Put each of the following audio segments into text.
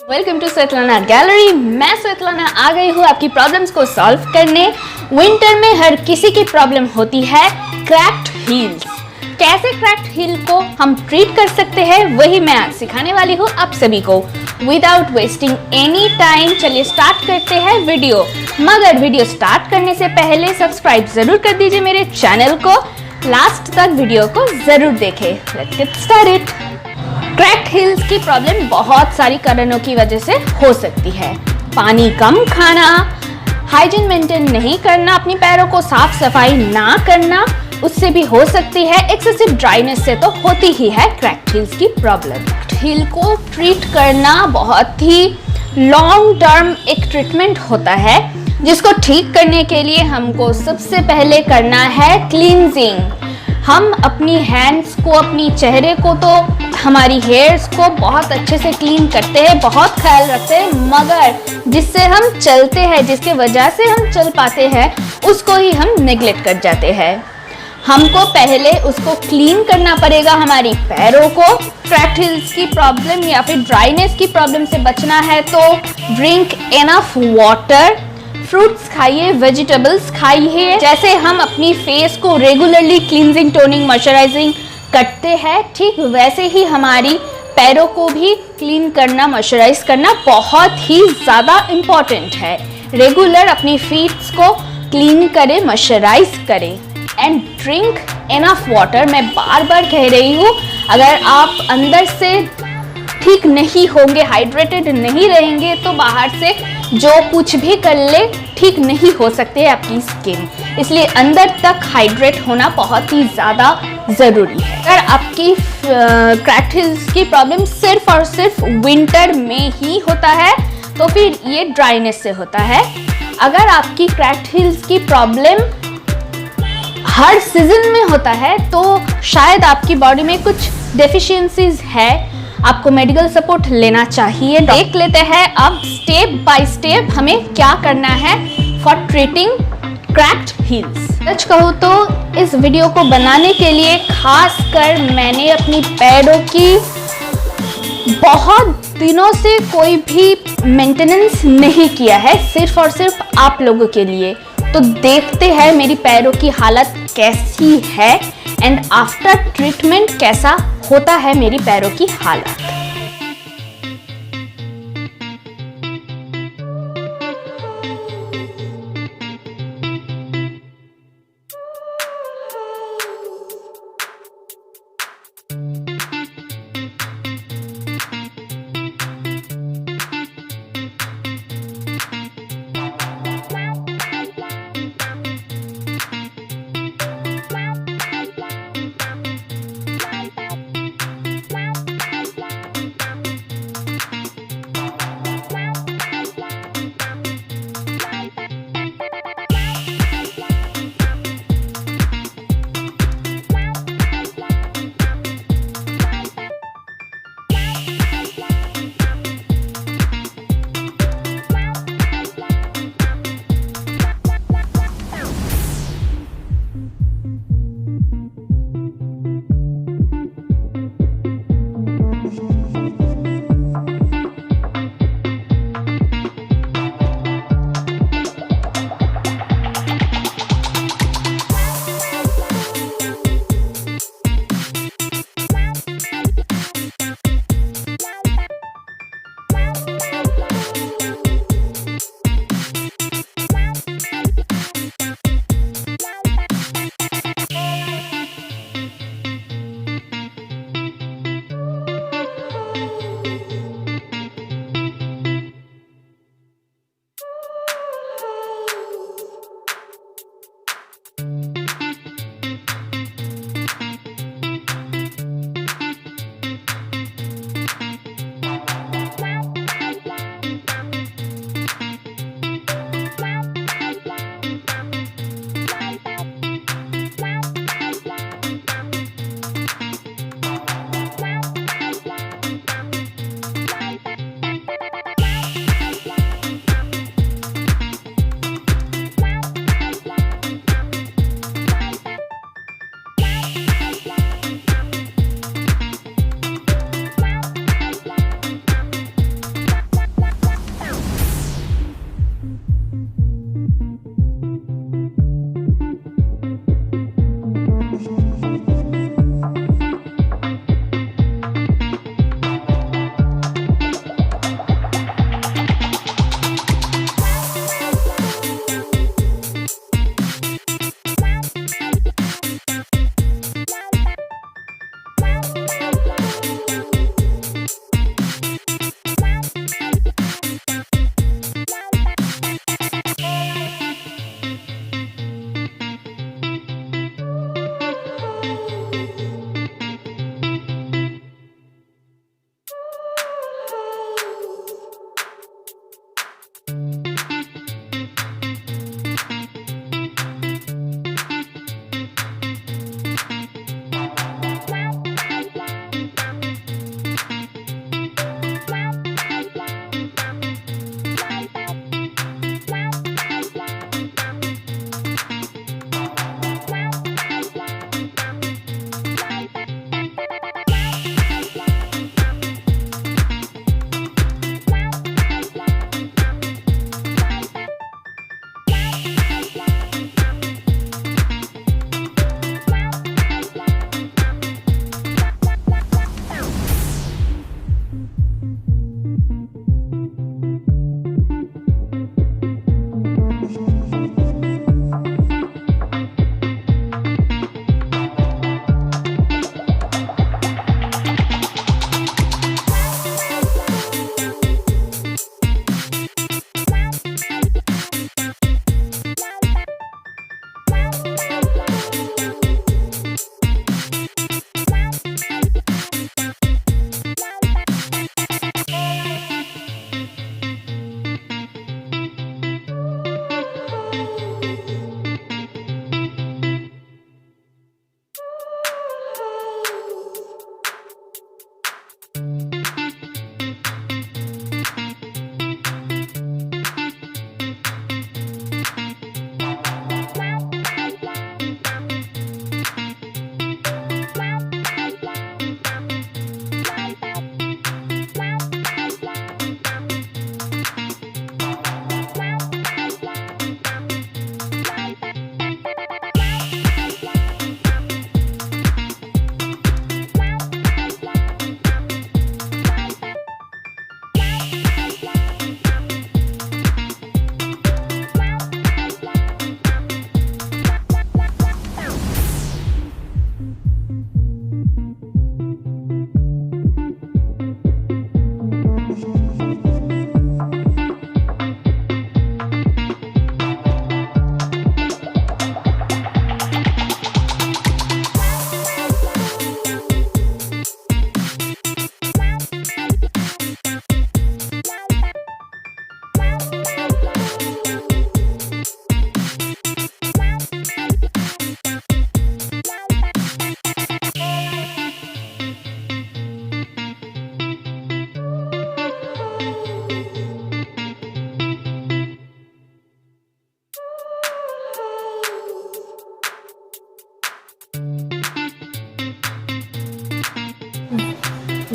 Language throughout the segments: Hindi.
Welcome to स्वेtlana gallery. मैं स्वेtlana आ गई हूँ आपकी प्रॉब्लम्स को सॉल्व करने। विंटर में हर किसी की प्रॉब्लम होती है क्रैक्ड हील्स। कैसे क्रैक्ड हील को हम ट्रीट कर सकते हैं वही मैं आज सिखाने वाली हूँ आप सभी को। विदाउट वेस्टिंग एनी टाइम चलिए स्टार्ट करते हैं वीडियो। मगर वीडियो स्टार्ट करने से पहले सब्सक्राइब जरूर कर दीजिए मेरे चैनल को। लास्ट तक वीडियो को जरूर देखें। Let's get started. Cracked heels की प्रॉब्लम बहुत सारी कारणों की वजह से हो सकती है। पानी कम खाना, हाइजीन मेंटेन नहीं करना, अपनी पैरों को साफ सफाई ना करना, उससे भी हो सकती है। एक्सेसिव ड्राइनेस से तो होती ही है क्रैक्ड हील्स की प्रॉब्लम। हील को ट्रीट करना बहुत ही लॉन्ग टर्म एक ट्रीटमेंट होता है, जिसको ठीक करने के लिए हमको सबसे पहले करना है क्लींजिंग। हम अपनी हैंड्स को, अपनी चेहरे को, तो हमारी हेयर्स को बहुत अच्छे से क्लीन करते हैं, बहुत ख्याल रखते हैं, मगर जिससे हम चलते हैं, जिसके वजह से हम चल पाते हैं, उसको ही हम नेग्लेक्ट कर जाते हैं। हमको पहले उसको क्लीन करना पड़ेगा, हमारी पैरों को। क्रैक्ड हील्स की प्रॉब्लम या फिर ड्राइनेस की प्रॉब्लम से बचना है तो ड्रिंक इनफ वाटर, फ्रूट्स खाइए, वेजिटेबल्स खाइए। जैसे हम अपनी फेस को रेगुलरली क्लींजिंग, टोनिंग, मॉइस्चराइजिंग करते हैं, ठीक वैसे ही हमारी पैरों को भी क्लीन करना, मॉइस्चराइज करना बहुत ही ज़्यादा इम्पॉर्टेंट है। रेगुलर अपनी फीट्स को क्लीन करें, मॉइस्चराइज करें एंड ड्रिंक इनफ वाटर। मैं बार बार कह रही हूँ, अगर आप अंदर से ठीक नहीं होंगे, हाइड्रेटेड नहीं रहेंगे, तो बाहर से जो कुछ भी कर ले ठीक नहीं हो सकते आपकी स्किन। इसलिए अंदर तक हाइड्रेट होना बहुत ही ज़्यादा ज़रूरी है। अगर आपकी क्रैक्ड हील्स की प्रॉब्लम सिर्फ और सिर्फ विंटर में ही होता है तो फिर ये ड्राइनेस से होता है। अगर आपकी क्रैक्ड हील्स की प्रॉब्लम हर सीजन में होता है तो शायद आपकी बॉडी में कुछ डेफिशिएंसीज है, आपको मेडिकल सपोर्ट लेना चाहिए। देख लेते हैं अब स्टेप बाय स्टेप हमें क्या करना है फॉर ट्रीटिंग क्रैक्ड हील्स। सच कहूँ तो इस वीडियो को बनाने के लिए खासकर मैंने अपनी पैरों की बहुत दिनों से कोई भी मेंटेनेंस नहीं किया है, सिर्फ और सिर्फ आप लोगों के लिए। तो देखते हैं मेरी पैरों की हालत कैसी है एंड आफ्टर ट्रीटमेंट कैसा होता है मेरी पैरों की हालत।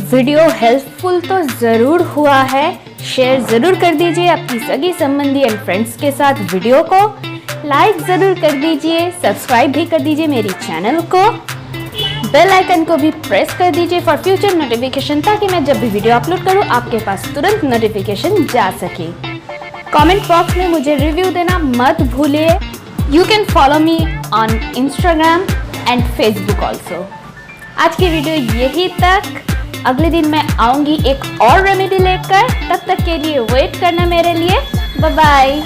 वीडियो हेल्पफुल तो ज़रूर हुआ है। शेयर ज़रूर कर दीजिए अपनी सगी संबंधी एंड फ्रेंड्स के साथ वीडियो को, लाइक ज़रूर कर दीजिए, सब्सक्राइब भी कर दीजिए मेरी चैनल को, बेल आइकन को भी प्रेस कर दीजिए फॉर फ्यूचर नोटिफिकेशन, ताकि मैं जब भी वीडियो अपलोड करूं आपके पास तुरंत नोटिफिकेशन जा सके। कमेंट बॉक्स में मुझे रिव्यू देना मत भूलिए। You can follow me on Instagram and Facebook also. आज की वीडियो यही तक। अगले दिन मैं आऊँगी एक और रेमेडी लेकर, तब तक के लिए वेट करना मेरे लिए। Bye bye.